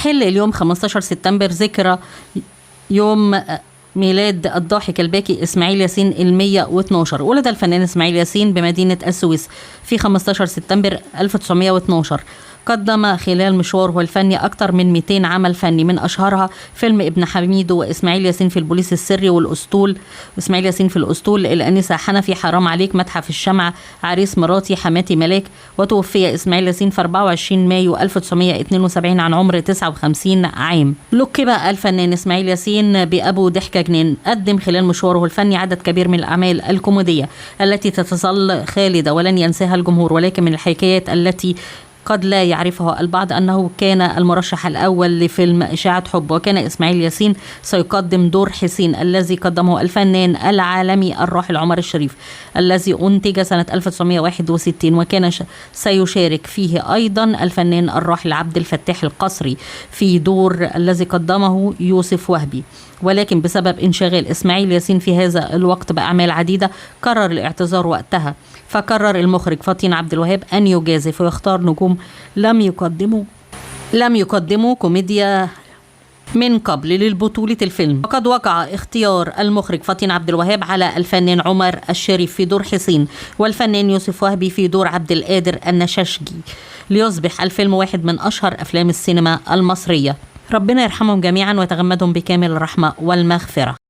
يحل اليوم 15 سبتمبر ذكرى يوم ميلاد الضاحك الباكي إسماعيل ياسين 112. ولد الفنان إسماعيل ياسين بمدينة السويس في 15 سبتمبر 1912. قدم خلال مشواره الفني أكثر من 200 عمل فني، من أشهرها فيلم ابن حميدو، وإسماعيل ياسين في البوليس السري، والأسطول، إسماعيل ياسين في الأسطول، الأنسة حنفي، حرام عليك، متحف الشمع، عريس مراتي، حماتي ملاك. وتوفي إسماعيل ياسين في 24 مايو 1972 عن عمر 59 عام. لقب الفنان إسماعيل ياسين بأبو ضحكة جنان. قدم خلال مشواره الفني عدد كبير من الأعمال الكوميدية التي تظل خالدة ولن ينساها الجمهور، ولكن من الحكايات التي قد لا يعرفها البعض أنه كان المرشح الأول لفيلم إشاعة حب، وكان إسماعيل ياسين سيقدم دور حسين الذي قدمه الفنان العالمي الراحل عمر الشريف، الذي أنتج سنة 1961، وكان سيشارك فيه أيضا الفنان الراحل عبد الفتاح القصري في دور الذي قدمه يوسف وهبي. ولكن بسبب انشغال إسماعيل ياسين في هذا الوقت بأعمال عديدة قرر الاعتذار وقتها، فقرر المخرج فطين عبد الوهاب أن يجازف ويختار نجوم لم يقدموا كوميديا من قبل للبطولة الفيلم. وقد وقع اختيار المخرج فطين عبد الوهاب على الفنان عمر الشريف في دور حسين، والفنان يوسف وهبي في دور عبد القادر النشاشجي، ليصبح الفيلم واحد من أشهر أفلام السينما المصرية. ربنا يرحمهم جميعا ويتغمدهم بكامل الرحمة والمغفرة.